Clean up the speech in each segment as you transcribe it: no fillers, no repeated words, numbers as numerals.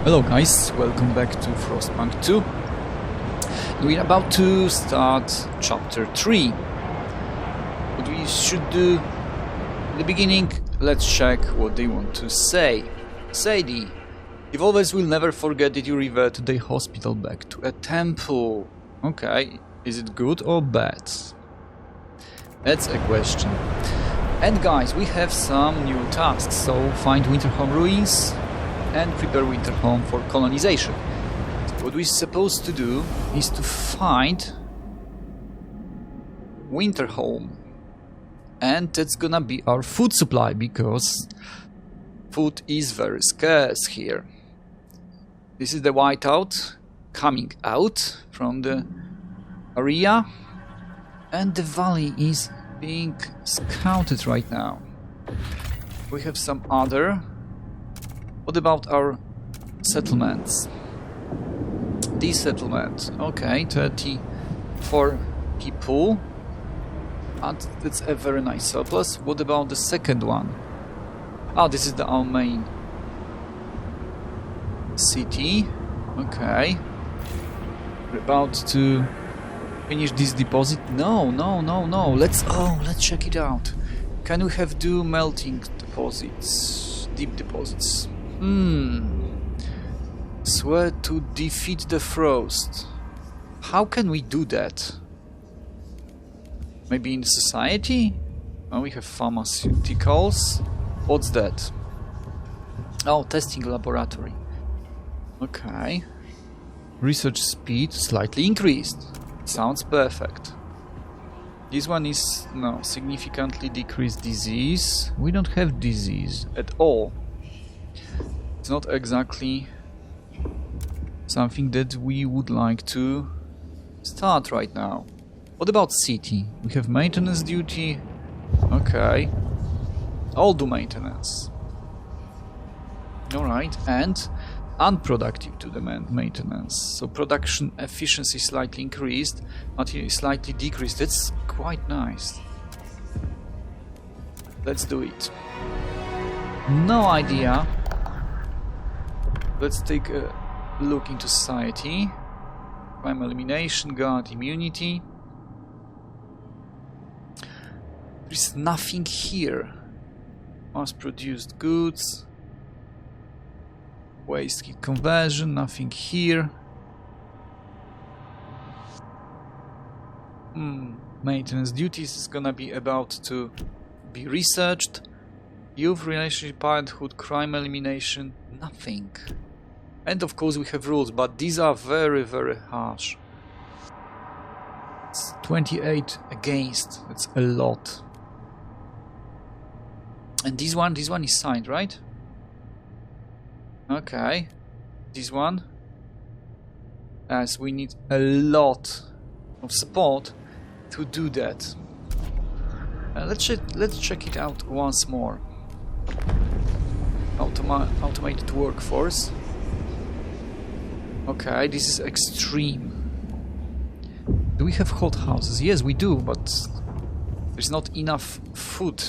Hello guys, welcome back to Frostpunk 2. We're about to start chapter 3. What we should do in the beginning, let's check what they want to say. Sadie, evolvers will never forget that you revert the hospital back to a temple. Okay, is it good or bad? That's a question. And guys, we have some new tasks, so find Winterhome ruins and prepare Winterhome for colonization. So what we're supposed to do is to find Winterhome, and that's gonna be our food supply, because food is very scarce here. This is the whiteout coming out from the area, and the valley is being scouted right now. We have some other. What about our settlements? This settlement, okay, 34 people, and that's a very nice surplus. What about the second one? Ah, this is our main city. Okay, we're about to finish this deposit. No. Let's check it out. Can we do melting deposits, deep deposits? Swear to defeat the frost. How can we do that? Maybe in society? Oh, we have pharmaceuticals. What's that? Oh, testing laboratory. Okay. Research speed slightly increased. Sounds perfect. This one is, no, significantly decreased disease. We don't have disease at all. It's not exactly something that we would like to start right now. What about city? We have maintenance duty. Okay. I'll do maintenance. Alright, and unproductive to the maintenance. So production efficiency slightly increased, material slightly decreased. That's quite nice. Let's do it. No idea. Let's take a look into society. Crime elimination, guard immunity. There's nothing here. Mass-produced goods. Waste heat conversion, nothing here. Maintenance duties is gonna be about to be researched. Youth, relationship, parenthood, crime elimination, nothing. And of course we have rules, but these are very, very harsh. It's 28 against, that's a lot. And this one is signed, right? Okay. This one, as we need a lot of support to do that. Let's check it out once more. Automated workforce. Okay, this is extreme. Do we have hot houses? Yes, we do, but there's not enough food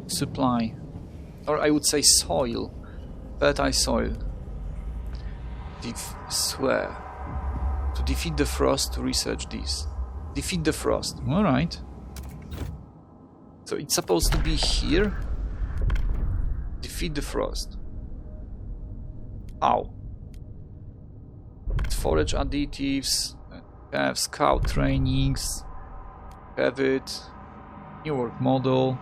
supply. Or I would say soil. Fertile soil. Swear. To defeat the frost, to research this. Defeat the frost. Alright. So it's supposed to be here. Defeat the frost. Ow. Forage additives, have scout trainings, have it, new work model,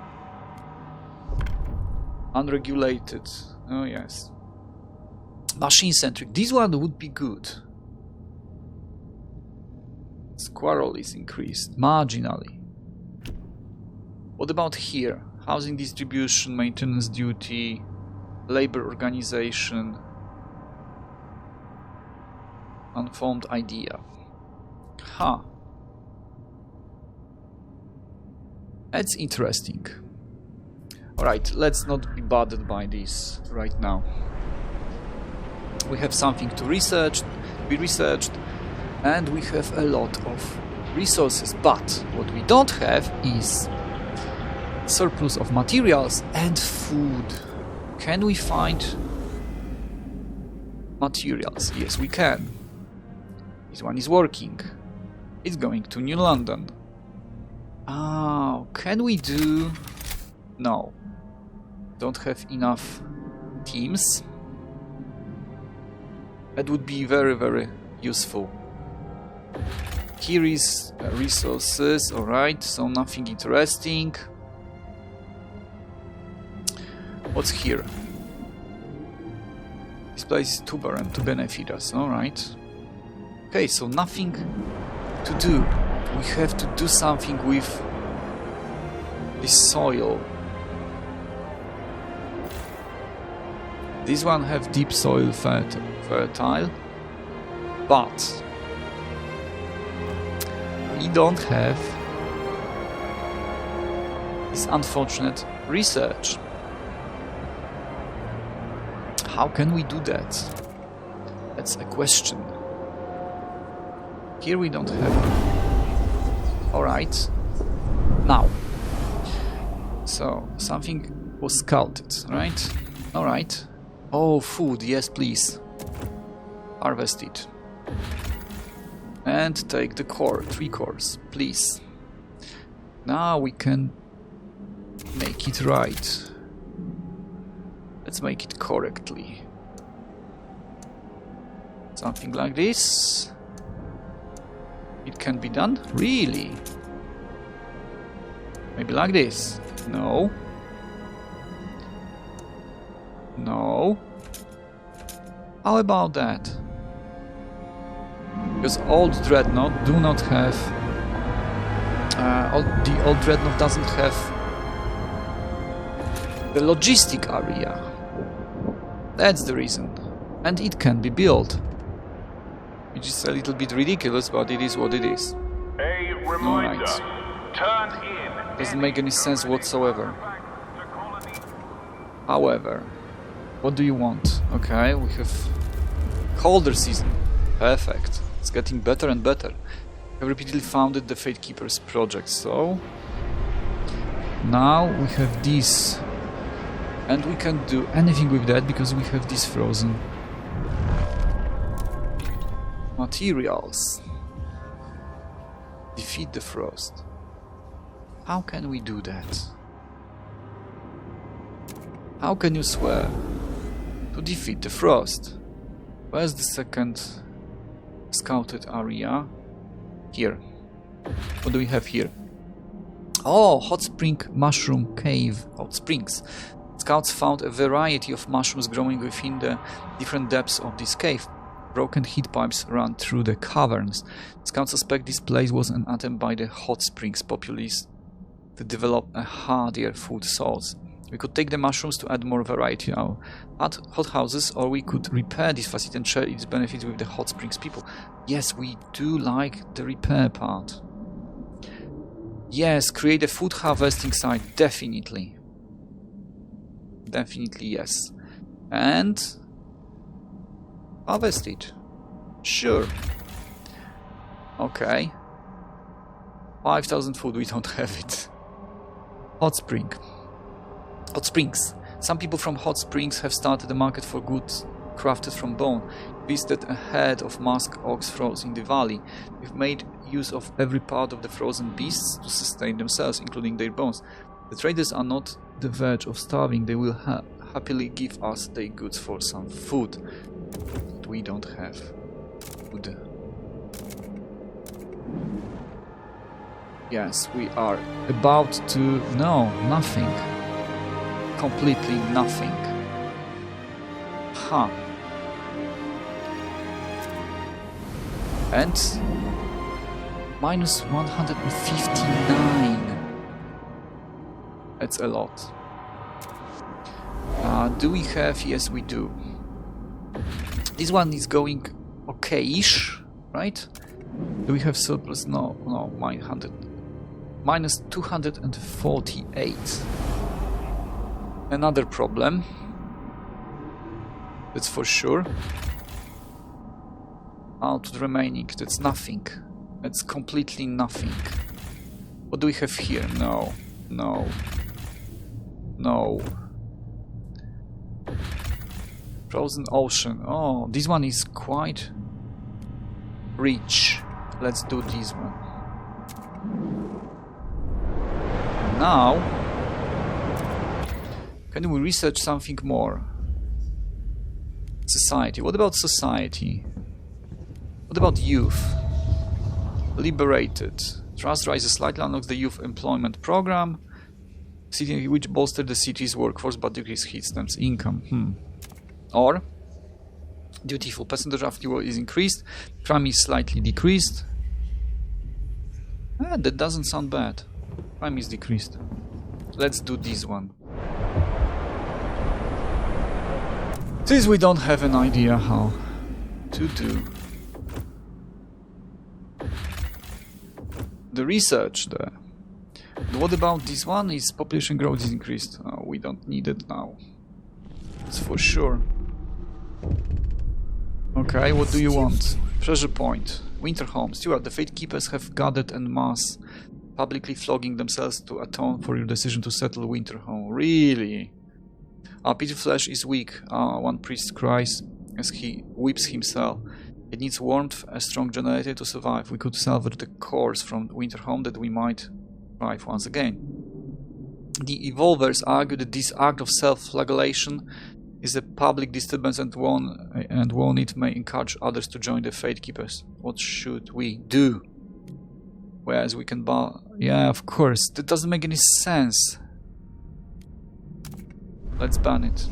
unregulated, oh yes, machine centric, this one would be good. Squirrel is increased marginally. What about here? Housing distribution, maintenance duty, labor organization. Unformed idea. Huh. That's interesting. Alright, let's not be bothered by this right now. We have something to be researched, and we have a lot of resources, but what we don't have is surplus of materials and food. Can we find Materials. Yes, we can. This one is working. It's going to New London. Oh, can we do... No. Don't have enough teams. That would be very, very useful. Here is resources, alright, so nothing interesting. What's here? This place is too barren to benefit us, alright. Okay, so nothing to do. We have to do something with this soil. This one have deep soil fertile, but we don't have this unfortunate research. How can we do that? That's a question. Here we don't have. Alright. Now. So, something was scouted, right? Alright. Oh, food, yes please. Harvest it. And take the core, 3 cores, please. Now we can make it right. Let's make it correctly. Something like this. It can be done? Really? Maybe like this? No. No. How about that? Because old Dreadnought do not have... the old Dreadnought doesn't have the logistic area. That's the reason. And it can be built. Which is a little bit ridiculous, but it is what it is. A reminder. Turn in. Doesn't make any sense whatsoever. However, what do you want? Okay, we have colder season. Perfect. It's getting better and better. I've repeatedly founded the Fate Keepers project, so now we have this, and we can't do anything with that because we have this frozen materials. Defeat the frost. How can we do that? How can you swear to defeat the frost? Where's the second scouted area? Here. What do we have here? Oh, hot spring mushroom cave. Hot springs. Scouts found a variety of mushrooms growing within the different depths of this cave. Broken heat pipes run through the caverns. Scouts suspect this place was an attempt by the hot springs populace to develop a hardier food source. We could take the mushrooms to add more variety to our hot houses, or we could repair this facility and share its benefits with the hot springs people. Yes, we do like the repair part. Yes, create a food harvesting site, definitely. Definitely yes. And harvest it. Sure. Okay. 5,000 food, we don't have it. Hot spring. Hot springs. Some people from hot springs have started a market for goods crafted from bone. Visited a herd of musk ox froze in the valley. They've made use of every part of the frozen beasts to sustain themselves, including their bones. The traders are not the verge of starving. They will happily give us their goods for some food. But we don't have food. Yes, we are about to... No, nothing. Completely nothing. Huh. And minus 159. That's a lot. Do we have? Yes, we do. This one is going okay-ish, right? Do we have surplus? No, 900. Minus 248. Another problem. That's for sure. Out to the remaining. That's nothing. That's completely nothing. What do we have here? No. Frozen Ocean. Oh, this one is quite rich. Let's do this one. Now, can we research something more? Society. What about society? What about youth? Liberated. Trust rises slightly, unlocks the youth employment program, city which bolster the city's workforce but decrease Kingston's income. Or dutiful. Percentage of fuel is increased, crime is slightly decreased. That doesn't sound bad. Crime is decreased. Let's do this one. Since we don't have an idea how to do the research there. What about this one? Is population growth is increased? Oh, we don't need it now. That's for sure. Okay, what do you want? Treasure point. Winterhome. Steward, the Fate Keepers have gathered en masse, publicly flogging themselves to atone for your decision to settle Winterhome. Really? Our pity flesh is weak. One priest cries as he whips himself. It needs warmth, a strong generator to survive. We could salvage the cores from Winterhome that we might thrive once again. The Evolvers argue that this act of self-flagellation is a public disturbance and one it may encourage others to join the Fate Keepers. What should we do? Whereas we can yeah, of course. That doesn't make any sense. Let's ban it.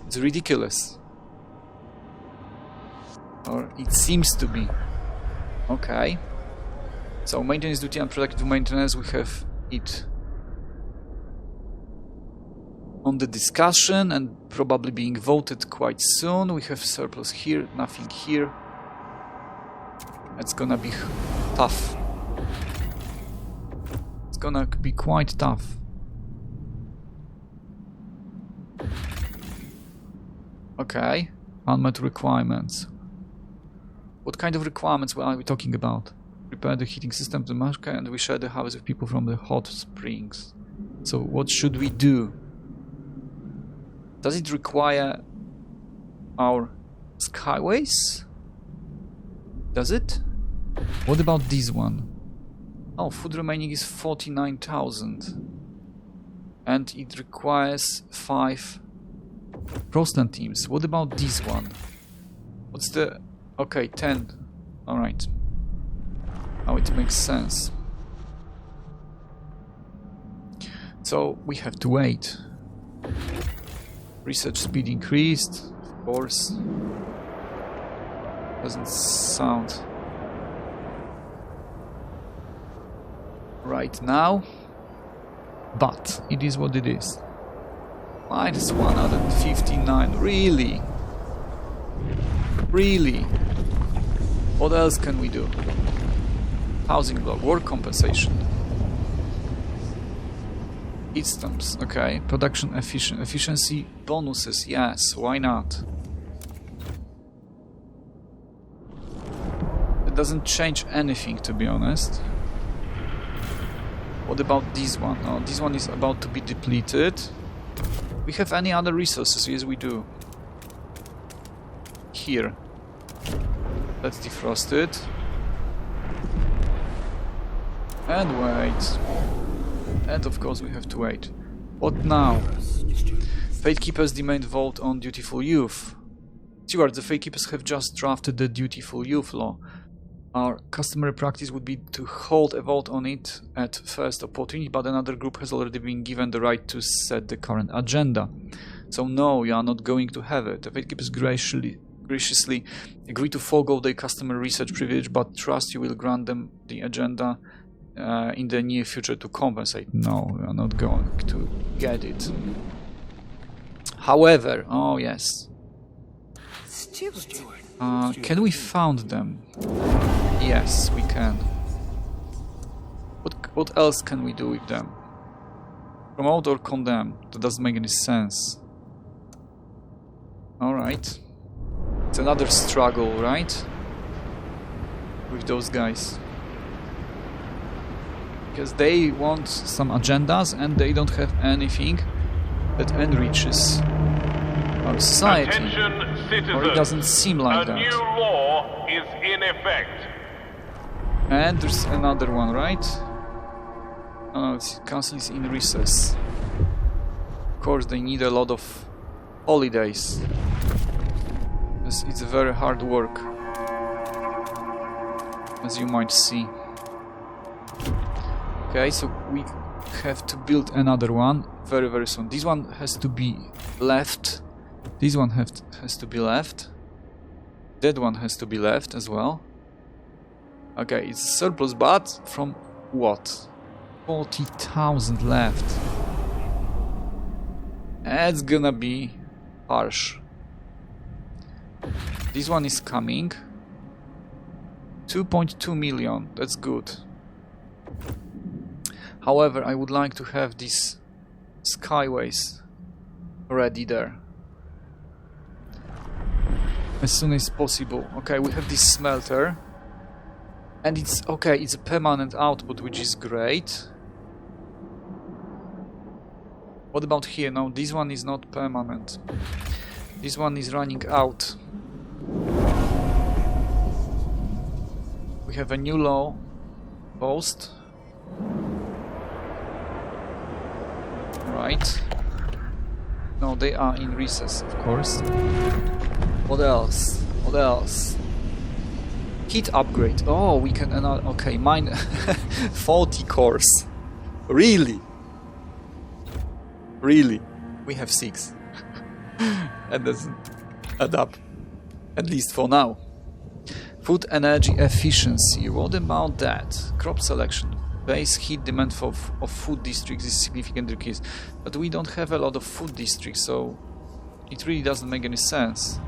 It's ridiculous. Or it seems to be. Okay. So maintenance duty and protective maintenance, we have it on the discussion and probably being voted quite soon. We have surplus here, nothing here. It's gonna be tough. It's gonna be quite tough. Okay, unmet requirements. What kind of requirements are we talking about? Prepare the heating system to Mashka and we share the house with people from the hot springs. So what should we do? Does it require our skyways? Does it? What about this one? Oh, food remaining is 49,000. And it requires 5 Prostan teams. What about this one? What's the... Okay, 10. Alright. Now it makes sense. So we have to wait. Research speed increased, of course. Doesn't sound right now, but it is what it is. Minus 159, really? Really? What else can we do? Housing block, work compensation. Heat stamps, okay. Production efficiency bonuses, yes, why not? It doesn't change anything, to be honest. What about this one? Oh, this one is about to be depleted. We have any other resources? Yes, we do. Here. Let's defrost it. And wait. And of course we have to wait. What now? Fate Keepers demand vote on Dutiful Youth. Steward, the Fate Keepers have just drafted the Dutiful Youth law. Our customary practice would be to hold a vote on it at first opportunity, but another group has already been given the right to set the current agenda. So no, you are not going to have it. The Fate Keepers graciously agree to forego their customary research privilege, but trust you will grant them the agenda in the near future to compensate. No, we are not going to get it. However, oh yes. Can we found them? Yes, we can. What else can we do with them? Promote or condemn? That doesn't make any sense. Alright. It's another struggle, right? With those guys. Because they want some agendas and they don't have anything that enriches our society. Attention, citizens. Or it doesn't seem like A new that. law is in effect. And there's another one, right? Oh, the council is in recess. Of course, they need a lot of holidays. It's very hard work, as you might see. Okay, so we have to build another one very, very soon. This one has to be left. This one has to be left. That one has to be left as well. Okay, it's surplus, but from what? 40,000 left. That's gonna be harsh. This one is coming. 2.2 million, that's good. However, I would like to have these skyways ready there as soon as possible. Okay, we have this smelter. And it's okay, it's a permanent output, which is great. What about here? No, this one is not permanent. This one is running out. We have a new law post. Right. No, they are in recess, of course. What else? What else? Heat upgrade. Oh, we can another. Okay, mine 40 cores. Really? Really? We have 6. That doesn't add up. At least for now. Food energy efficiency. What about that? Crop selection. Base heat demand of food districts is significantly decreased. But we don't have a lot of food districts, so it really doesn't make any sense.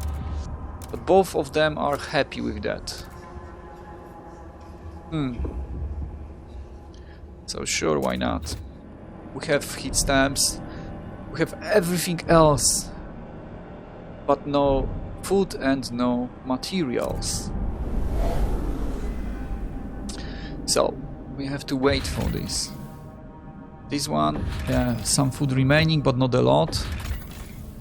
But both of them are happy with that. So sure, why not? We have heat stamps. We have everything else. But no food and no materials. So we have to wait for this. This one, some food remaining, but not a lot.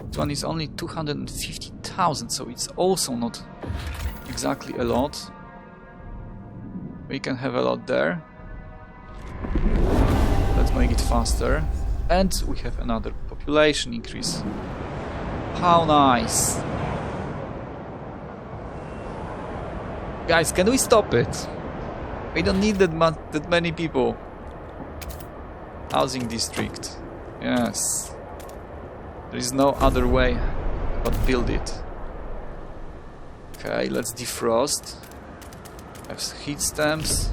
This one is only 250,000, so it's also not exactly a lot. We can have a lot there. Let's make it faster. And we have another population increase. How nice! Guys, can we stop it? We don't need that many people. Housing district. Yes. There is no other way but build it. Okay, let's defrost. Have heat stamps.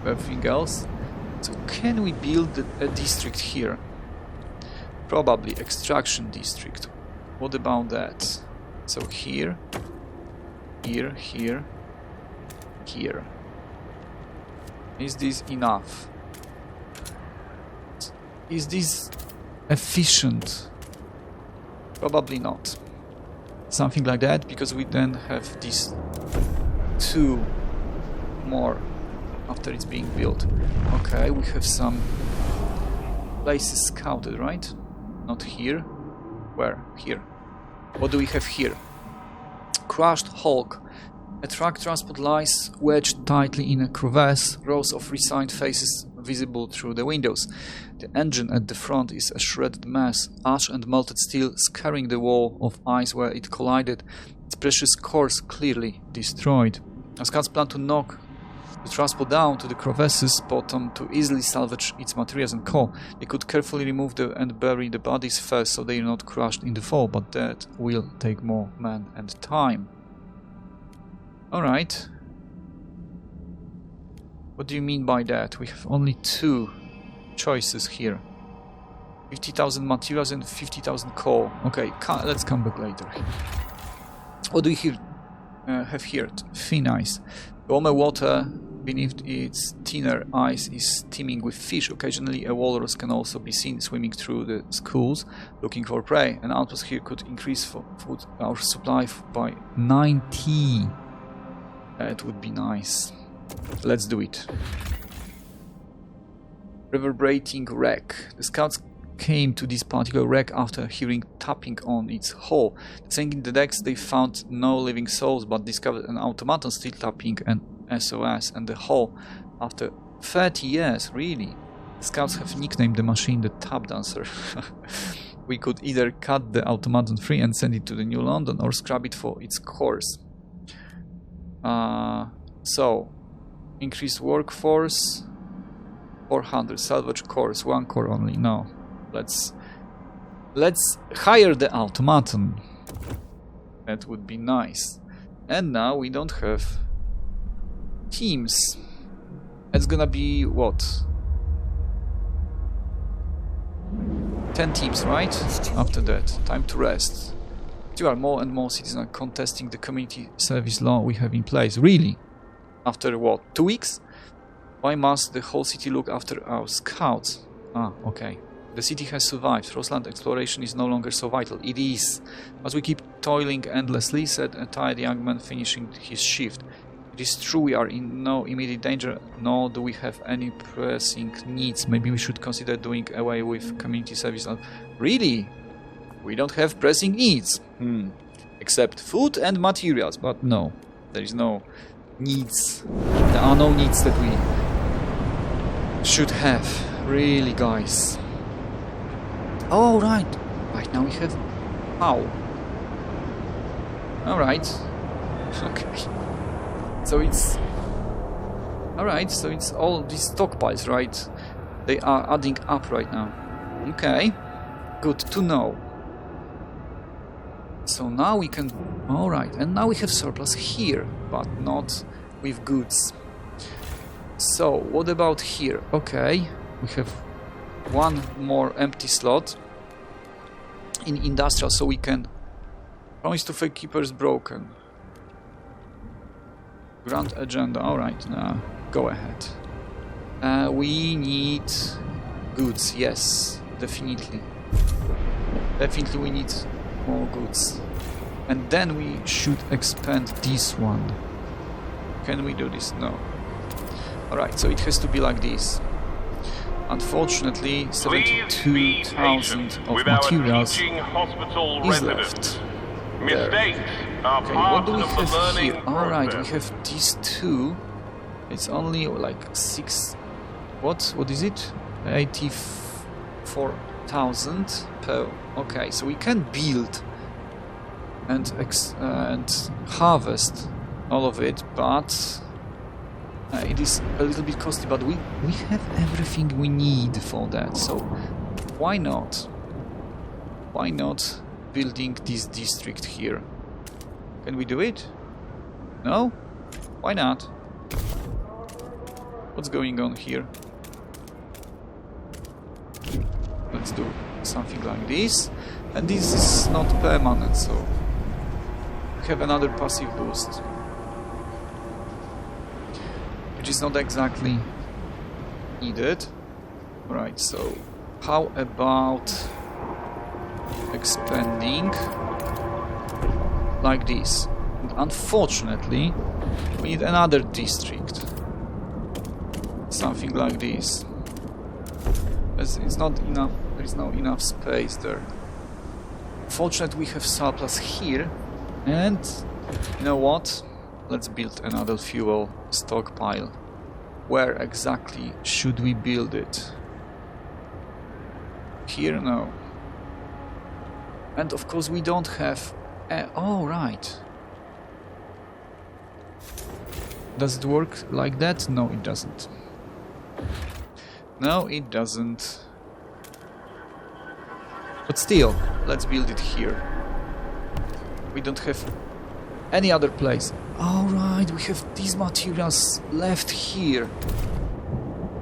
Everything else. So can we build a district here? Probably extraction district. What about that? So here, here, here, here. Is this enough? Is this efficient? Probably not. Something like that, because we then have these 2 more after it's being built. Okay, we have some places scouted, right? Not here. Where? Here. What do we have here? Crushed Hulk. A truck transport lies wedged tightly in a crevasse, rows of resigned faces visible through the windows. The engine at the front is a shredded mess, ash and melted steel scarring the wall of ice where it collided, its precious cores clearly destroyed. As scouts plan to knock the transport down to the crevasse's bottom to easily salvage its materials and coal, they could carefully remove and bury the bodies first so they are not crushed in the fall, but that will take more men and time. Alright. What do you mean by that? We have only 2 choices here. 50,000 materials and 50,000 coal. Okay, let's come back later. What do we have here? Thin ice. Warmer water beneath its thinner ice is teeming with fish. Occasionally a walrus can also be seen swimming through the schools looking for prey. An outpost here could increase food our supply by 90. That would be nice. Let's do it. Reverberating wreck. The scouts came to this particular wreck after hearing tapping on its hull. Saying in the decks they found no living souls but discovered an automaton still tapping an SOS and the hull after 30 years, really. The scouts have nicknamed the machine the Tap Dancer. We could either cut the automaton free and send it to the New London or scrap it for its course. So, increase workforce, 400, salvage cores, 1 core only, no. Let's hire the automaton. That would be nice. And now we don't have teams. It's gonna be what? 10 teams, right? After that, time to rest. There are more and more citizens contesting the community service law we have in place. Really? After what? 2 weeks? Why must the whole city look after our scouts? Ah, okay. The city has survived. Frostland exploration is no longer so vital. It is. As we keep toiling endlessly, said a tired young man finishing his shift. It is true we are in no immediate danger, nor do we have any pressing needs. Maybe we should consider doing away with community service. Really? We don't have pressing needs. Except food and materials, but no. There is no needs. There are no needs that we should have. Really, guys. Oh, right. Right now we have... How? Alright. Okay. So it's... Alright, so it's all these stockpiles, right? They are adding up right now. Okay. Good to know. So now we can... Alright, and now we have surplus here, but not with goods. So, what about here? Okay, we have one more empty slot in industrial, so we can... Promise to fake keepers broken. Grand agenda, alright, go ahead. We need goods, yes, definitely. Definitely we need more goods. And then we should expand this one. Can we do this? No. Alright, so it has to be like this. Unfortunately, 72,000 of materials is left. Mistakes are Okay, what part do we of the have learning here? Alright, we process. have these two. It's only like 6... What is it? 84,000 per... Okay, so we can build and harvest all of it, but it is a little bit costly, but we have everything we need for that, so why not? Why not building this district here? Can we do it? No? Why not? What's going on here? Let's do something like this. And this is not permanent, so we have another passive boost, which is not exactly needed. Right, so how about expanding like this? And unfortunately, we need another district. Something like this. It's not enough, there is no enough space there. Fortunately, we have surplus here, and you know what? Let's build another fuel stockpile. Where exactly should we build it? Here? No. And of course we don't have... oh, right. Does it work like that? No, it doesn't. No, it doesn't. But still, let's build it here. We don't have any other place. Alright, we have these materials left here.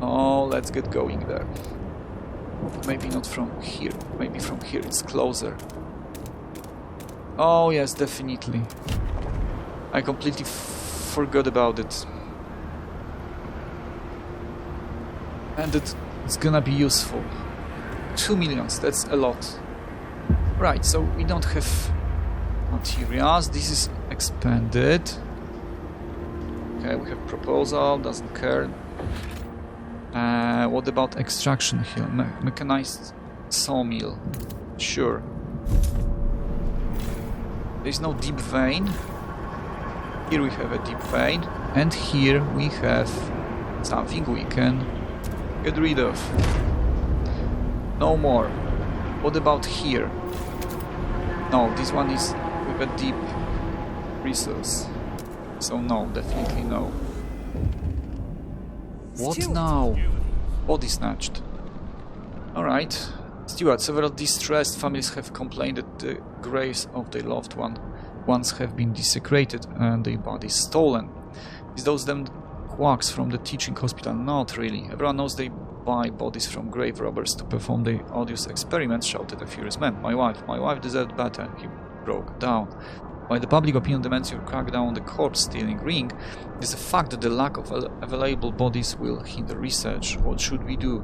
Oh, let's get going there. Maybe not from here. Maybe from here it's closer. Oh yes, definitely. I completely forgot about it. And it's gonna be useful. 2 million, that's a lot. Right, so we don't have materials. This is expanded. Okay, we have proposal, doesn't care. What about extraction here? Mechanized Sawmill. Sure. There's no deep vein. Here we have a deep vein. And here we have something we can get rid of. No more. What about here? No, this one is with a deep resource. So no, definitely no. What now? Body snatched. Alright. Stewart, several distressed families have complained that the graves of their loved ones have been desecrated and their bodies stolen. Is those them quacks from the teaching hospital? Not really. Everyone knows they buy bodies from grave robbers to perform their odious experiments, shouted a furious man. My wife deserved better. He broke down. While the public opinion demands you crack down on the corpse stealing ring, it is a fact that the lack of available bodies will hinder research. What should we do?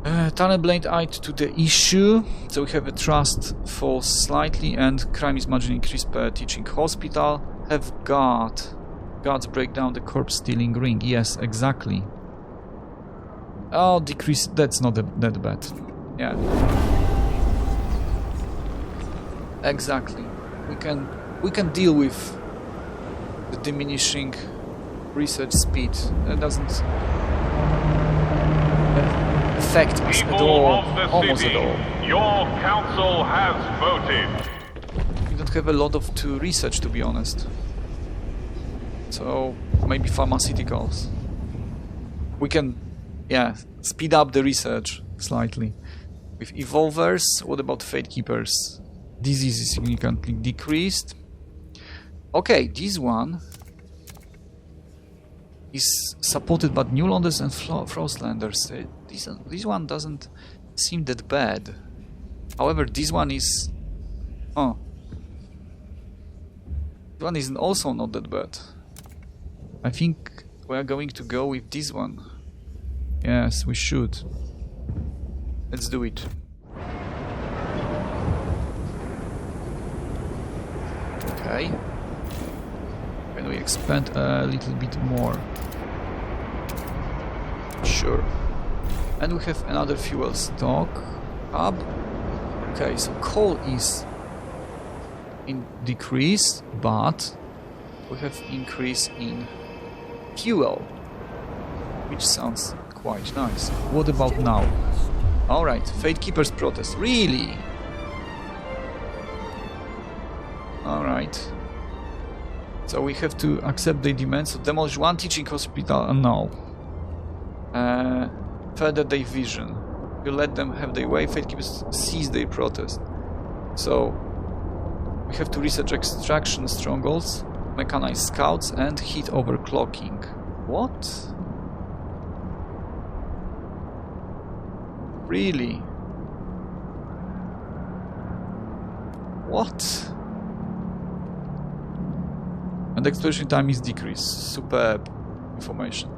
Tanner blamed eyed to the issue, so we have a trust falls slightly and crime is marginally increased per teaching hospital. Have guards break down the corpse stealing ring. Yes, exactly. Oh, decrease. That's not that bad. Yeah. Exactly. We can deal with the diminishing research speed. That doesn't affect us at all, almost at all. Your council has voted. We don't have a lot to research, to be honest. So maybe pharmaceuticals. We can, yeah, speed up the research slightly. With evolvers, what about fate keepers? Disease is significantly decreased. Okay, this one is supported by Newlanders and Frostlanders. This one doesn't seem that bad. However, this one is... Oh. This one is also not that bad. I think we are going to go with this one. Yes, we should. Let's do it. Okay. Can we expand a little bit more? Sure. And we have another fuel stock hub. Okay, so coal is in decrease, but we have increase in fuel, which sounds quite nice. What about now? Alright, Fate Keeper's protest. Really? Alright. So we have to accept the demands to demolish one teaching hospital and now. Further division. You let them have their way, Fate Keepers seize their protest. So we have to research extraction strongholds, mechanized scouts and heat overclocking. What? Really? What? And exploration time is decreased. Superb information.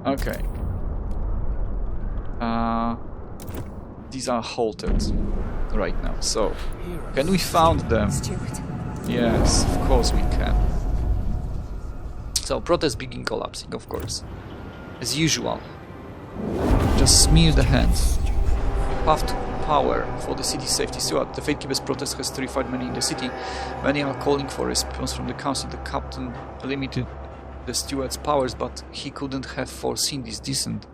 Okay. These are halted right now. So, can we found them? Yes, of course we can. So, protests begin collapsing, of course. As usual. Just smear the hands. Path to power for the city's safety. So, the Fate Keepers protest has terrified many in the city. Many are calling for a response from the council. The captain limited the steward's powers, but he couldn't have foreseen this descent.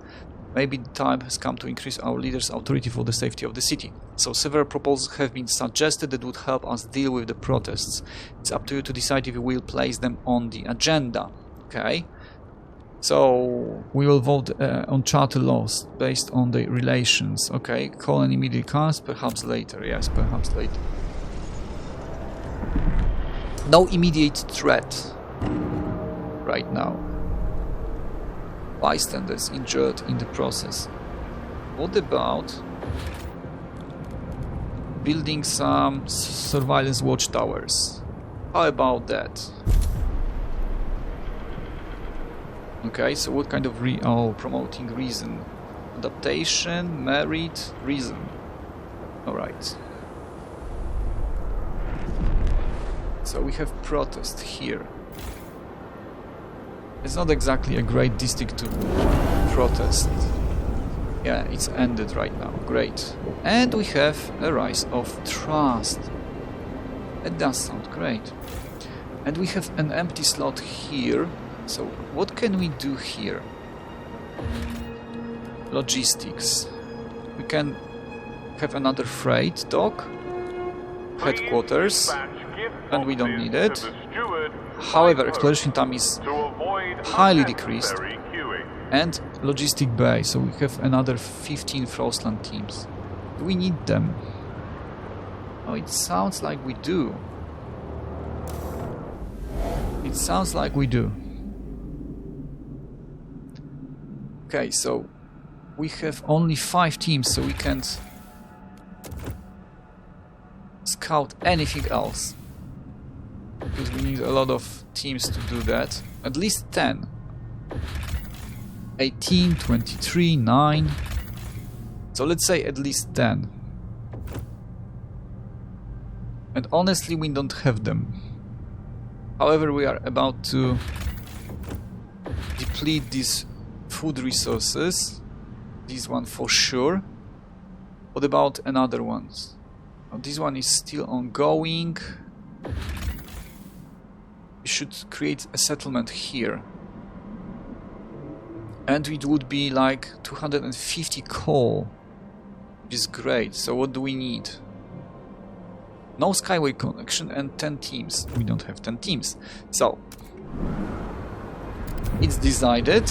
Maybe the time has come to increase our leader's authority for the safety of the city. So several proposals have been suggested that would help us deal with the protests. It's up to you to decide if you will place them on the agenda. Okay? So we will vote on charter laws based on the relations. Okay? Call an immediate cast, perhaps later. Yes, perhaps later. No immediate threat right now. Bystanders injured in the process. What about building some surveillance watchtowers? How about that? Okay, so what kind of promoting reason? Adaptation, merit, reason. Alright. So we have protest here. It's not exactly a great district to protest Yeah, it's ended right now. Great. And we have a rise of trust. It does sound great. And we have an empty slot here. So what can we do here? Logistics. We can have another freight dock. Headquarters. And we don't need it. However, exploration time is highly decreased. And logistic bay. So we have another 15 Frostland teams. Do we need them? Oh, it sounds like we do. It sounds like we do. Okay, so we have only 5 teams, so we can't scout anything else. Because we need a lot of teams to do that. At least 10. 18, 23, 9. So let's say at least 10. And honestly, we don't have them. However, we are about to deplete these food resources. This one for sure. What about another ones? Oh, this one is still ongoing. We should create a settlement here. And it would be like 250 coal. Which is great. So what do we need? No skyway connection and 10 teams. We don't have 10 teams. So it's decided.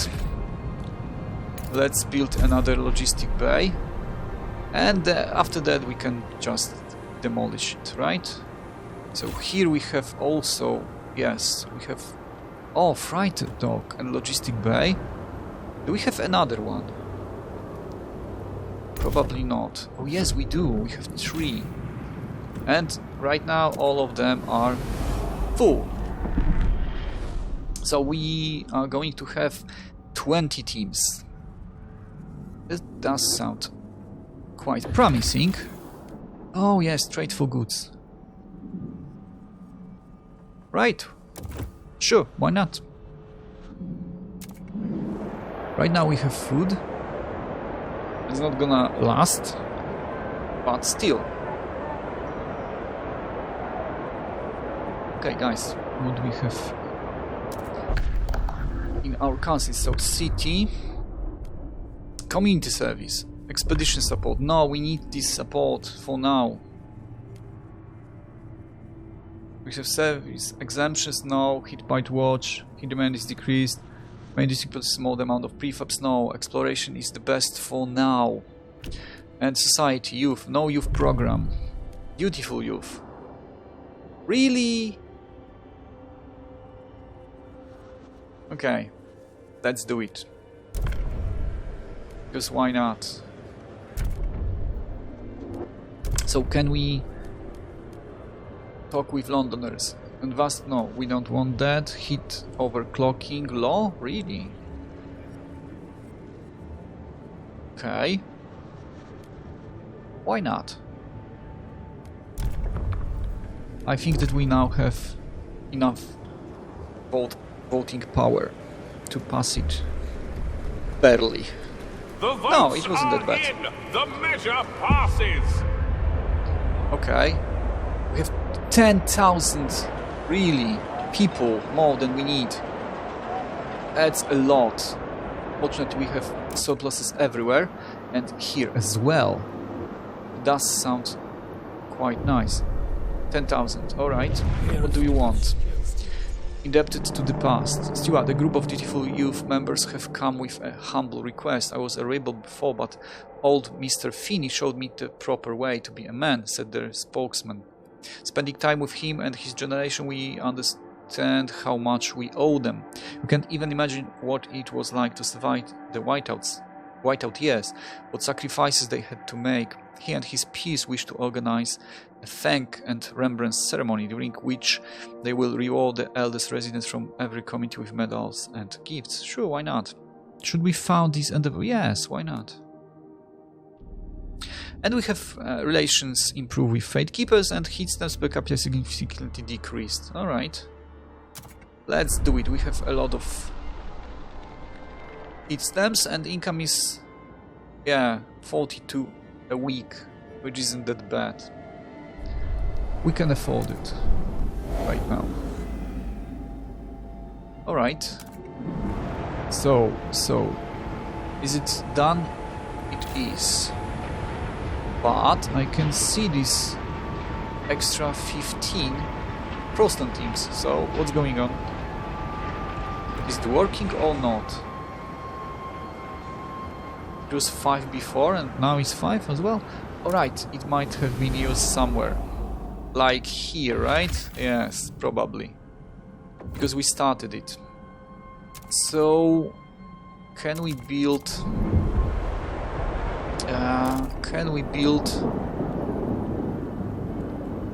Let's build another logistic bay. And after that we can just demolish it, right? So here we have also, yes, we have, oh, freight dock and logistic bay. Do we have another one? Probably not. Oh yes, we do. We have 3. And right now all of them are full. So we are going to have 20 teams. This does sound quite promising. Oh yes, trade for goods. Right. Sure, why not? Right now we have food. It's not gonna last, but still. Okay, guys, what do we have in our council? So city, community service, expedition support. No, we need this support for now. We have service exemptions. No, hit bite watch. Hit demand is decreased. Main discipline small amount of prefabs. No, exploration is the best for now. And society, youth. No youth program. Beautiful youth. Really? Okay, let's do it. Because why not? So can we talk with Londoners? And vast, no, we don't want that. Hit overclocking law? Really? Okay. Why not? I think that we now have enough voting power to pass it barely. No, it wasn't that bad. The measure passes. Okay. We have 10,000 really people more than we need. That's a lot. Fortunately, we have surpluses everywhere and here as well. It does sound quite nice. 10,000, alright. What do you want? Indebted to the past. Steward, a group of dutiful youth members have come with a humble request. I was a rebel before, but old Mr. Finney showed me the proper way to be a man, said their spokesman. Spending time with him and his generation, we understand how much we owe them. You can't even imagine what it was like to survive the whiteout years, what sacrifices they had to make. He and his peers wish to organize a thank and remembrance ceremony, during which they will reward the eldest residents from every community with medals and gifts. Sure, why not? Should we found this endeavor? Yes, why not? And we have relations improve with Fate Keepers and hit stamps per capita significantly decreased. Alright. Let's do it. We have a lot of hit stamps and income is Yeah, 42 a week, which isn't that bad. We can afford it right now. Alright. So, is it done? It is. But I can see this extra 15 Frostpunk teams. So, what's going on? Is it working or not? It was 5 before and now it's 5 as well. Alright, it might have been used somewhere. Like here, right? Yes, probably. Because we started it. So, can we build...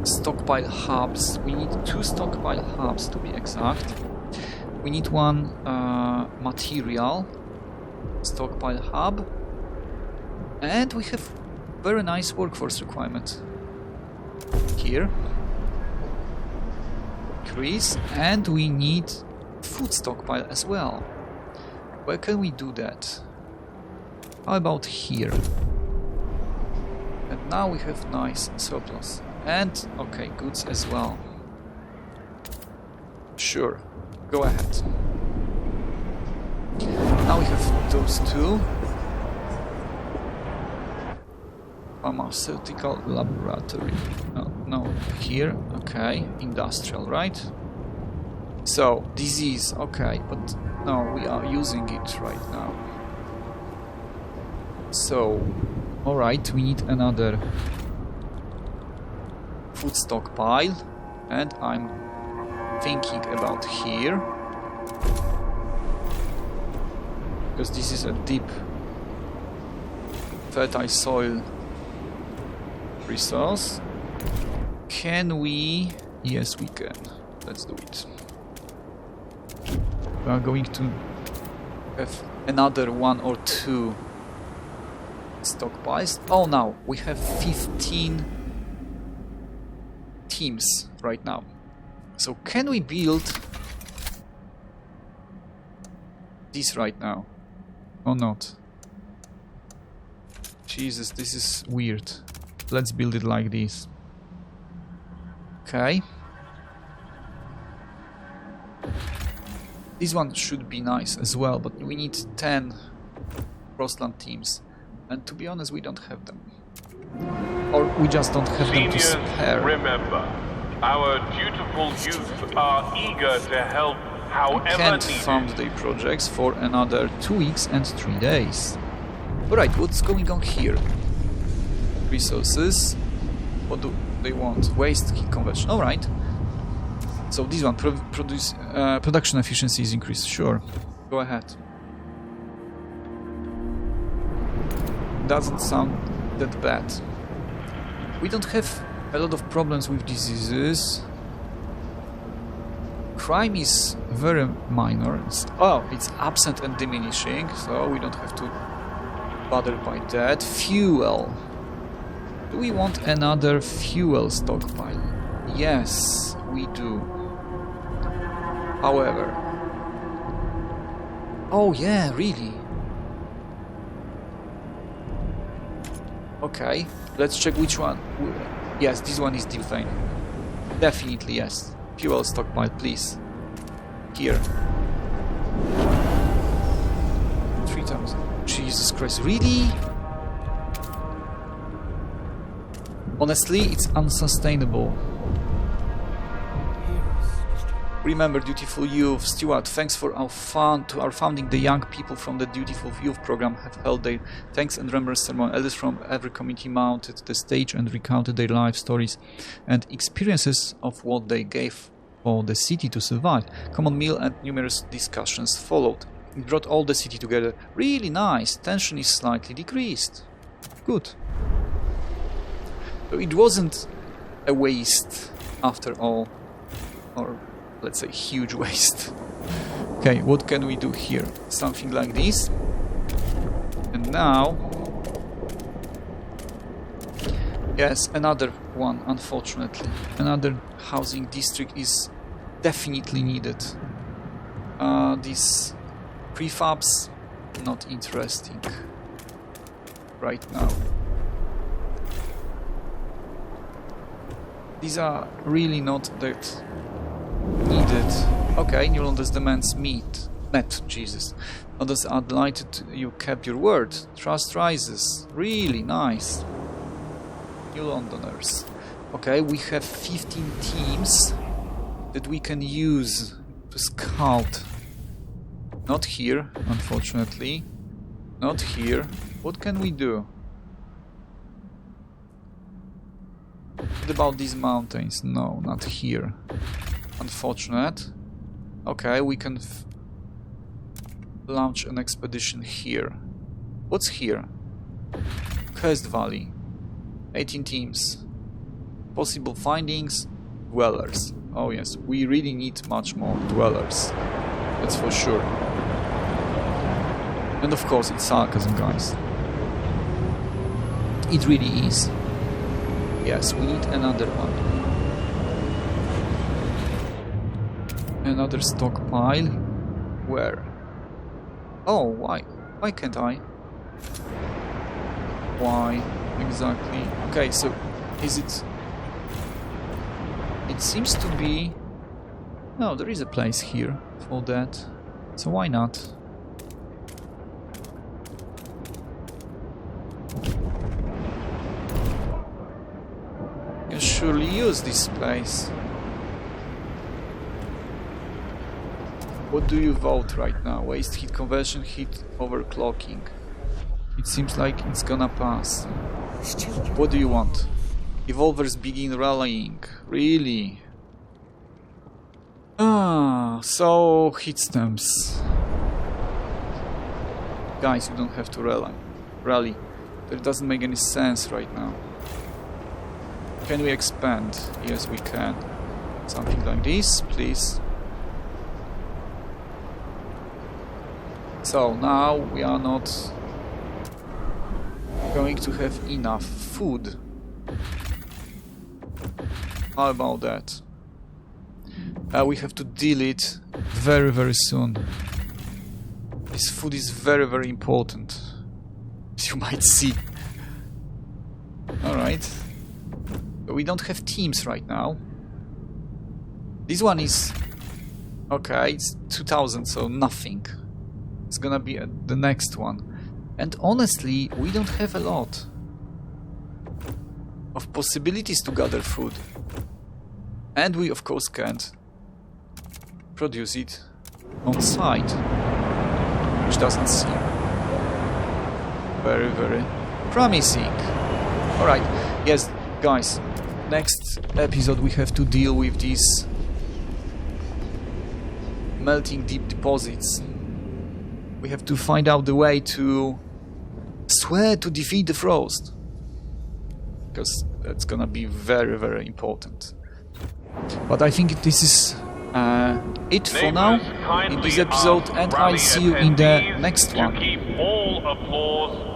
stockpile hubs? We need 2 stockpile hubs to be exact. We need 1 material stockpile hub. And we have very nice workforce requirement. Here. Increase. And we need food stockpile as well. Where can we do that? How about here? And now we have nice surplus. And, okay, goods as well. Sure, go ahead. Now we have those 2. Pharmaceutical laboratory. No, here, okay. Industrial, right? So, disease, okay, but no, we are using it right now. So, alright, we need another food stockpile, and I'm thinking about here, because this is a deep fertile soil resource. Can we? Yes, we can. Let's do it. We are going to have another 1 or 2 stockpiles. Oh, now we have 15 teams right now. So can we build this right now or not? Jesus, this is weird. Let's build it like this. Okay. This one should be nice as well, but we need 10 Frostpunk teams. And to be honest, we don't have them. Or we just don't have them to spare. Remember, our dutiful youth are eager to help however I can't needed. fund their projects for another 2 weeks and 3 days. Alright, what's going on here? Resources. What do they want? Waste heat conversion. Alright. So this one, production efficiency is increased. Sure, go ahead. Doesn't sound that bad. We don't have a lot of problems with diseases. Crime is very minor. It's absent and diminishing, so we don't have to bother by that. Fuel. Do we want another fuel stockpile? Yes, we do. However... Oh yeah, really? Okay, let's check which one. Yes, this one is deflating. Definitely yes. Fuel stockpile, please. Here. 3,000. Jesus Christ, really? Honestly, it's unsustainable. Remember, dutiful youth, Stuart, thanks for our founding. The young people from the Dutiful Youth program have held their thanks and remembrance ceremony. Elders from every community mounted the stage and recounted their life stories and experiences of what they gave for the city to survive. Common meal and numerous discussions followed. It brought all the city together. Really nice. Tension is slightly decreased. Good. So it wasn't a waste after all, or let's say huge waste. Okay, what can we do here? Something like this. And now... Yes, another one, unfortunately. Another housing district is definitely needed. These prefabs, not interesting. right now. These are really not that needed. Okay, New London's demands met, Jesus. Others are delighted you kept your word. Trust rises. Really nice. New Londoners. Okay, we have 15 teams that we can use to scout. Not here, unfortunately. Not here. What can we do? What about these mountains? No, not here. Unfortunate. Okay, we can launch an expedition here. What's here? Cursed Valley. 18 teams. Possible findings. Dwellers. Oh yes, we really need much more dwellers. That's for sure. And of course it's sarcasm, guys. It really is. Yes, we need another one. Another stockpile. Where? Oh, why? Why can't I? Why exactly? Okay, so is it... It seems to be... No, there is a place here for that. So why not? You surely use this place. What do you vote right now? Waste heat conversion, heat overclocking. It seems like it's gonna pass. What do you want? Evolvers begin rallying. Really? Ah, so heat stamps. Guys, you don't have to rally. That doesn't make any sense right now. Can we expand? Yes, we can. Something like this, please. So now we are not going to have enough food. How about that? We have to deal it very, very soon. This food is very, very important, as you might see. Alright. But we don't have teams right now. This one is... Okay, it's 2000, so nothing. It's gonna be the next one. And honestly, we don't have a lot of possibilities to gather food. And we of course can't produce it on site, which doesn't seem very, very promising. Alright, yes, guys, next episode we have to deal with these melting deep deposits. We have to find out the way to swear to defeat the frost, because that's gonna be very, very important. But I think this is it for now in this episode, and I'll see you in the next one. Keep all applause to